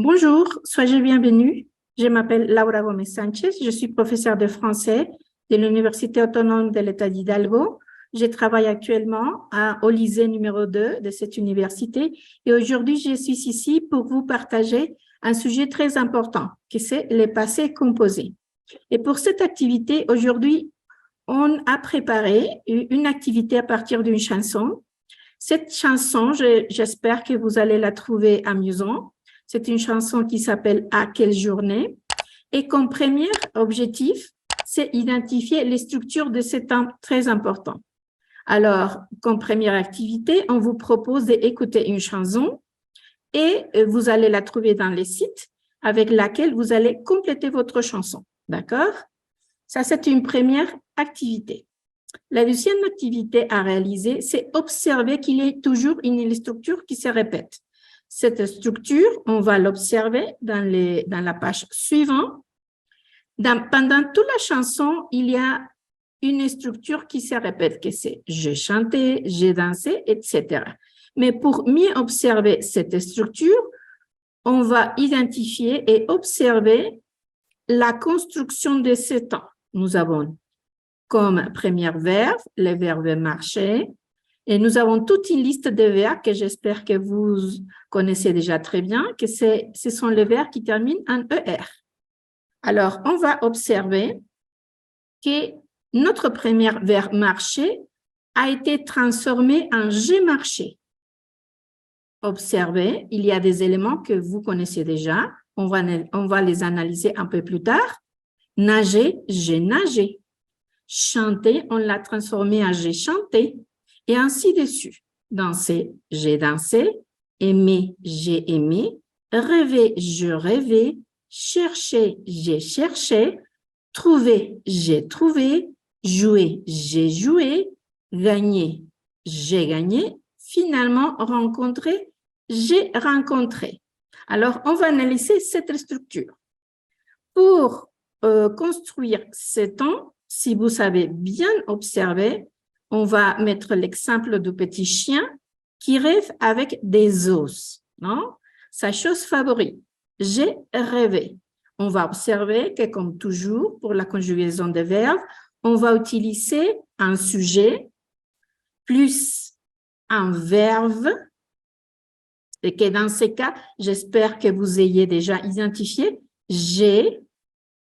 Bonjour, soyez bienvenue. Je m'appelle Laura Gomez Sanchez, je suis professeure de français de l'Université autonome de l'État d'Hidalgo. Je travaille actuellement au lycée numéro 2 de cette université et aujourd'hui, je suis ici pour vous partager un sujet très important, qui c'est les passés composés. Et pour cette activité, aujourd'hui, on a préparé une activité à partir d'une chanson. Cette chanson, j'espère que vous allez la trouver amusante. C'est une chanson qui s'appelle « À quelle journée ?» et comme premier objectif, c'est identifier les structures de ces temps très importants. Alors, comme première activité, on vous propose d'écouter une chanson et vous allez la trouver dans les sites avec laquelle vous allez compléter votre chanson. D'accord? Ça, c'est une première activité. La deuxième activité à réaliser, c'est observer qu'il y ait toujours une structure qui se répète. Cette structure, on va l'observer dans la page suivante. Pendant toute la chanson, il y a une structure qui se répète, que c'est « j'ai chanté »,« j'ai dansé », etc. Mais pour mieux observer cette structure, on va identifier et observer la construction de ces temps. Nous avons comme premier verbe, le verbe marcher. Et nous avons toute une liste de verbes que j'espère que vous connaissez déjà très bien, que ce sont les verbes qui terminent en ER. Alors, on va observer que notre premier verbe marcher a été transformé en j'ai marché. Observez, il y a des éléments que vous connaissez déjà. On va les analyser un peu plus tard. Nager, j'ai nagé. Chanter, on l'a transformé en j'ai chanté, et ainsi de suite. Danser, j'ai dansé. Aimer, j'ai aimé. Rêver, je rêvais. Chercher, j'ai cherché. Trouver, j'ai trouvé. Jouer, j'ai joué. Gagner, j'ai gagné. Finalement, rencontrer, j'ai rencontré. Alors, on va analyser cette structure. Pour construire ces temps, si vous savez bien observer, on va mettre l'exemple du petit chien qui rêve avec des os, non? Sa chose favorite, j'ai rêvé. On va observer que, comme toujours, pour la conjugaison des verbes, on va utiliser un sujet plus un verbe, et que dans ces cas, j'espère que vous ayez déjà identifié, j'ai,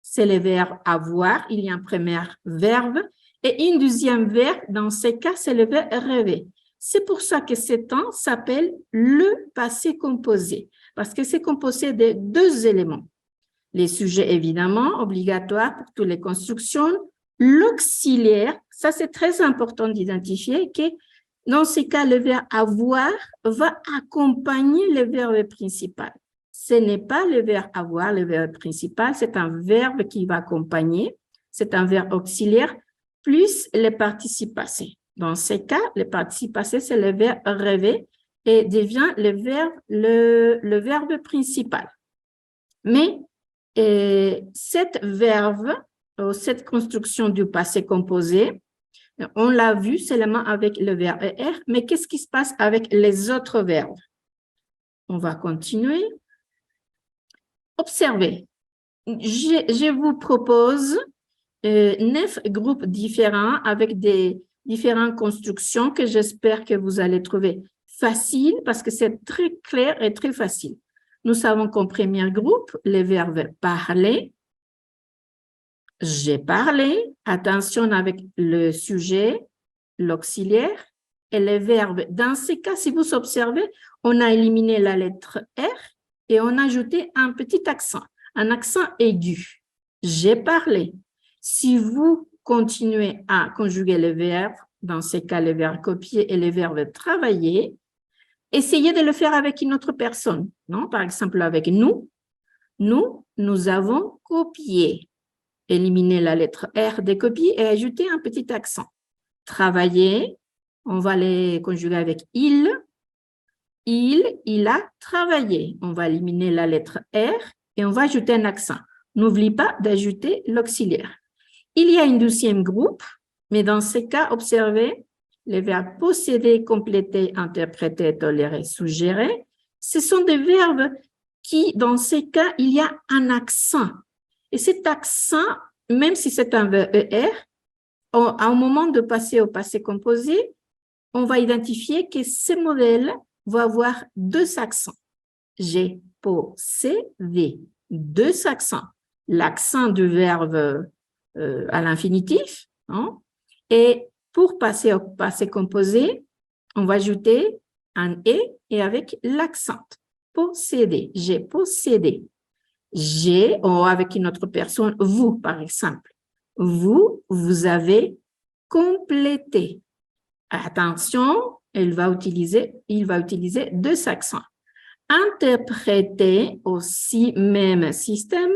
c'est le verbe avoir, il y a un premier verbe, et une deuxième verbe, dans ces cas, c'est le verbe rêver. C'est pour ça que ce temps s'appelle le passé composé, parce que c'est composé de deux éléments. Les sujets, évidemment, obligatoires pour toutes les constructions. L'auxiliaire, ça c'est très important d'identifier que dans ces cas, le verbe avoir va accompagner le verbe principal. Ce n'est pas le verbe avoir, le verbe principal, c'est un verbe qui va accompagner, c'est un verbe auxiliaire, plus le participe passé. Dans ces cas, le participe passé, c'est le verbe rêver et devient le verbe principal. Mais cette verbe, cette construction du passé composé, on l'a vu seulement avec le verbe ER, mais qu'est-ce qui se passe avec les autres verbes? On va continuer. Observez. Je vous propose 9 groupes différents avec des différentes constructions que j'espère que vous allez trouver faciles parce que c'est très clair et très facile. Nous savons qu'en premier groupe, le verbe parler. J'ai parlé. Attention avec le sujet, l'auxiliaire et le verbe. Dans ces cas, si vous observez, on a éliminé la lettre R et on a ajouté un petit accent, un accent aigu. J'ai parlé. Si vous continuez à conjuguer le verbe, dans ces cas, le verbe copier et le verbe travailler, essayez de le faire avec une autre personne. Non? Par exemple, avec nous. Nous avons copié. Éliminer la lettre R des copies et ajouter un petit accent. Travailler, on va les conjuguer avec il. Il a travaillé. On va éliminer la lettre R et on va ajouter un accent. N'oublie pas d'ajouter l'auxiliaire. Il y a un deuxième groupe, mais dans ces cas, observez les verbes posséder, compléter, interpréter, tolérer, suggérer. Ce sont des verbes dans ces cas, il y a un accent. Et cet accent, même si c'est un verbe ER, à un moment de passer au passé composé, on va identifier que ce modèle va avoir deux accents. J'ai possédé, deux accents. L'accent du verbe à l'infinitif, hein, et pour passer au passé composé, on va ajouter un « et avec l'accent. Posséder, j'ai possédé. J'ai, ou avec une autre personne, vous, par exemple. Vous avez complété. Attention, il va utiliser deux accents. Interpréter aussi même système.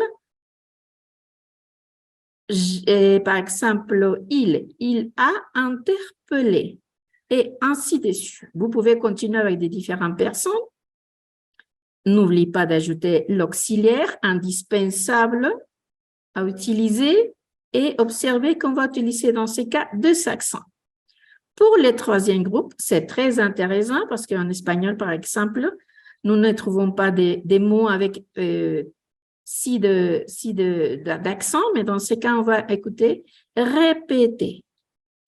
Par exemple, il a interpellé et ainsi de suite. Vous pouvez continuer avec des différentes personnes. N'oublie pas d'ajouter l'auxiliaire indispensable à utiliser et observez qu'on va utiliser dans ces cas deux accents. Pour le troisième groupe, c'est très intéressant parce qu'en espagnol, par exemple, nous ne trouvons pas des mots avec d'accent, mais dans ce cas, on va écouter répéter.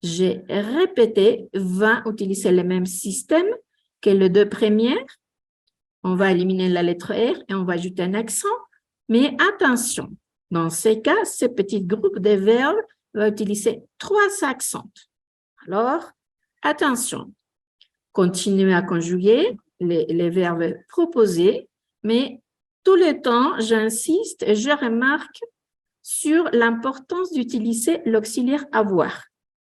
J'ai répété va utiliser le même système que les deux premières. On va éliminer la lettre R et on va ajouter un accent. Mais attention, dans ces cas, ce petit groupe de verbes va utiliser trois accents. Alors, attention, continuez à conjuguer les verbes proposés, mais tout le temps, j'insiste et je remarque sur l'importance d'utiliser l'auxiliaire avoir.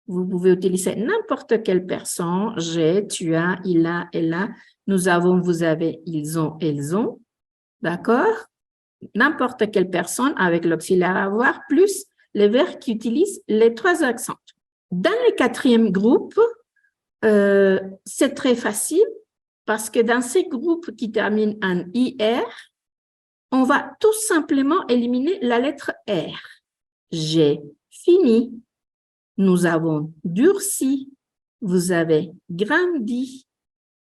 Vous pouvez utiliser n'importe quelle personne, j'ai, tu as, il a, elle a, nous avons, vous avez, ils ont, elles ont, d'accord? N'importe quelle personne avec l'auxiliaire avoir, plus les verbes qui utilisent les trois accents. Dans le quatrième groupe, c'est très facile parce que dans ces groupes qui terminent en IR, on va tout simplement éliminer la lettre R. J'ai fini. Nous avons durci. Vous avez grandi.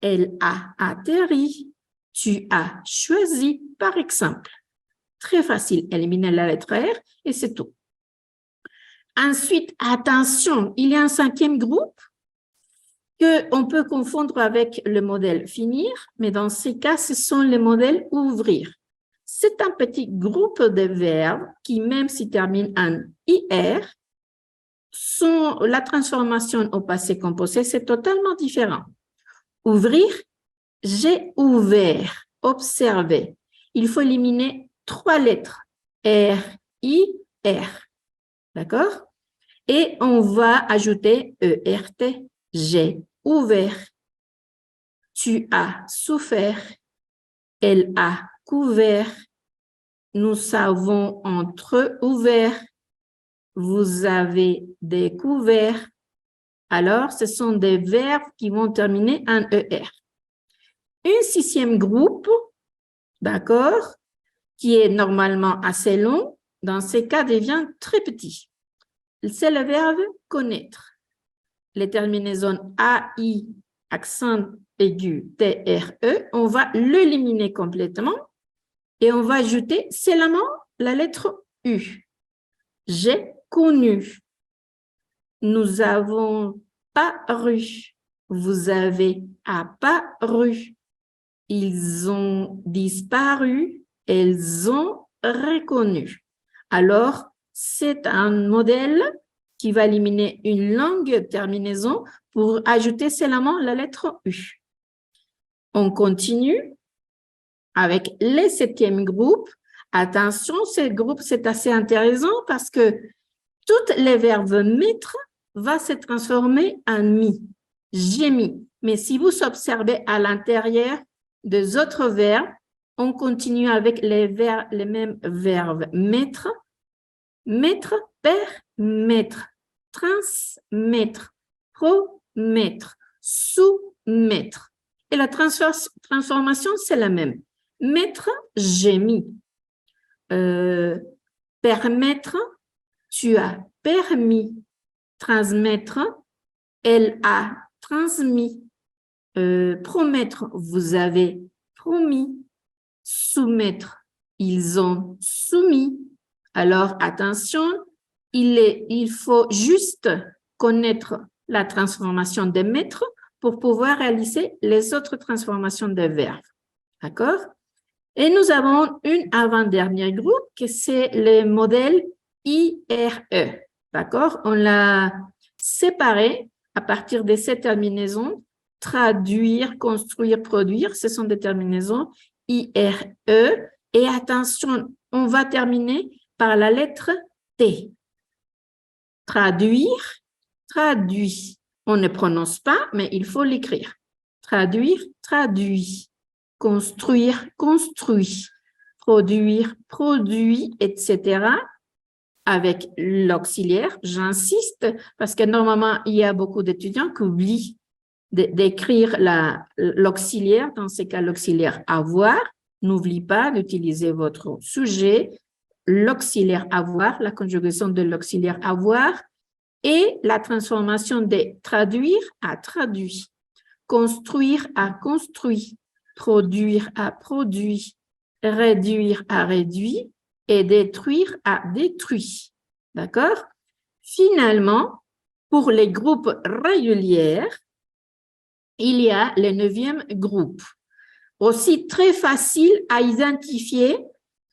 Elle a atterri. Tu as choisi, par exemple. Très facile, éliminer la lettre R et c'est tout. Ensuite, attention, il y a un cinquième groupe qu'on peut confondre avec le modèle finir, mais dans ces cas, ce sont les modèles ouvrir. C'est un petit groupe de verbes qui, même s'ils terminent en IR, la transformation au passé composé, c'est totalement différent. Ouvrir, j'ai ouvert, observé. Il faut éliminer trois lettres, R, I, R. D'accord? Et on va ajouter ERT, j'ai ouvert. Tu as souffert. Elle a couvert. Nous avons entre-ouvert. Vous avez découvert. Alors, ce sont des verbes qui vont terminer en ER. Un sixième groupe, d'accord, qui est normalement assez long, dans ces cas devient très petit. C'est le verbe connaître. Les terminaisons AI, accent aigu, TRE, on va l'éliminer complètement et on va ajouter seulement la lettre U. J'ai connu. Nous avons paru. Vous avez apparu. Ils ont disparu. Elles ont reconnu. Alors, c'est un modèle qui va éliminer une longue terminaison pour ajouter seulement la lettre U. On continue avec le septième groupe. Attention, ce groupe, c'est assez intéressant parce que tous les verbes mettre vont se transformer en mis. J'ai mis. Mais si vous observez à l'intérieur des autres verbes, on continue avec les mêmes verbes. Mettre, mettre, permettre, transmettre, promettre, soumettre. Et la transformation, c'est la même. Mettre, j'ai mis. Permettre, tu as permis. Transmettre, elle a transmis. Promettre, vous avez promis. soumettre. Ils ont soumis. Alors, attention, il faut juste connaître la transformation des mettre pour pouvoir réaliser les autres transformations des verbes. D'accord? Et nous avons une avant-dernier groupe que c'est le modèle IRE. D'accord? On l'a séparé à partir de ces terminaisons. Traduire, construire, produire, ce sont des terminaisons IRE. Et attention, on va terminer par la lettre T. Traduire, traduit. On ne prononce pas, mais il faut l'écrire. Traduire, traduit. Construire, construit. Produire, produit, etc. Avec l'auxiliaire. J'insiste parce que normalement, il y a beaucoup d'étudiants qui oublient d'écrire l'auxiliaire. Dans ce cas, l'auxiliaire avoir. N'oubliez pas d'utiliser votre sujet, l'auxiliaire avoir, la conjugaison de l'auxiliaire avoir et la transformation de traduire à traduit, construire à construit, produire à produit, réduire à réduit et détruire à détruit. D'accord? Finalement, pour les groupes réguliers, il y a le 9e groupe. Aussi très facile à identifier.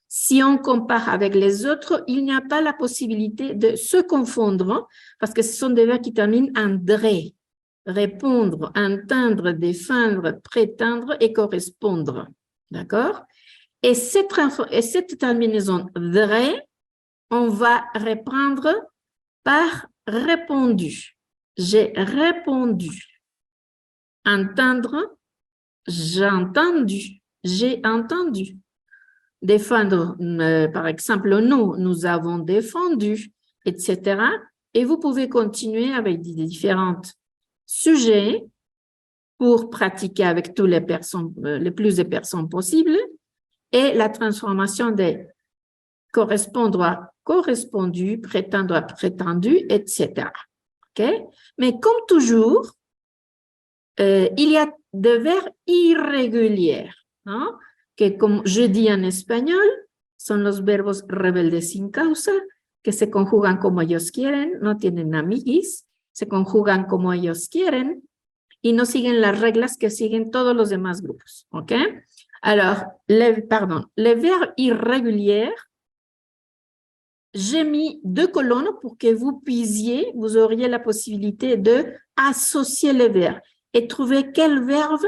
Si on compare avec les autres, il n'y a pas la possibilité de se confondre parce que ce sont des verbes qui terminent en dre. Répondre, entendre, défendre, prétendre et correspondre. D'accord? Et cette terminaison dre, on va reprendre par répondu. J'ai répondu. Entendre, j'ai entendu. J'ai entendu. Défendre, par exemple, nous avons défendu, etc. Et vous pouvez continuer avec des différents sujets pour pratiquer avec toutes les personnes, le plus de personnes possibles, et la transformation des correspondre à correspondu, prétendre à prétendu, etc. Okay? Mais comme toujours, il y a des verbes irréguliers, ¿no? Que como je dis en español, son los verbos rebeldes sin causa, que se conjugan como ellos quieren, no tienen amiguis, se conjugan como ellos quieren y no siguen las reglas que siguen todos los demás grupos, ¿ok? Alors, les verbes irréguliers, j'ai mis 2 colonnes pour que vous puissiez, vous auriez la possibilité de associer les verbes et trouver quels verbes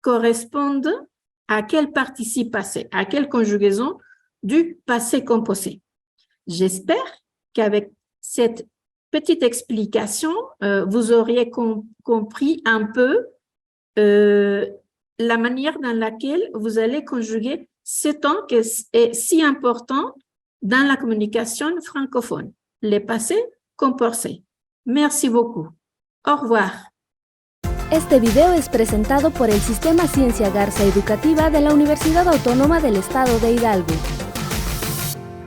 correspondent à quel participe passé, à quelle conjugaison du passé composé. J'espère qu'avec cette petite explication, vous auriez compris un peu la manière dans laquelle vous allez conjuguer ce temps qui est si important dans la communication francophone, le passé composé. Merci beaucoup. Au revoir. Este video es presentado por el Sistema Ciencia Garza Educativa de la Universidad Autónoma del Estado de Hidalgo.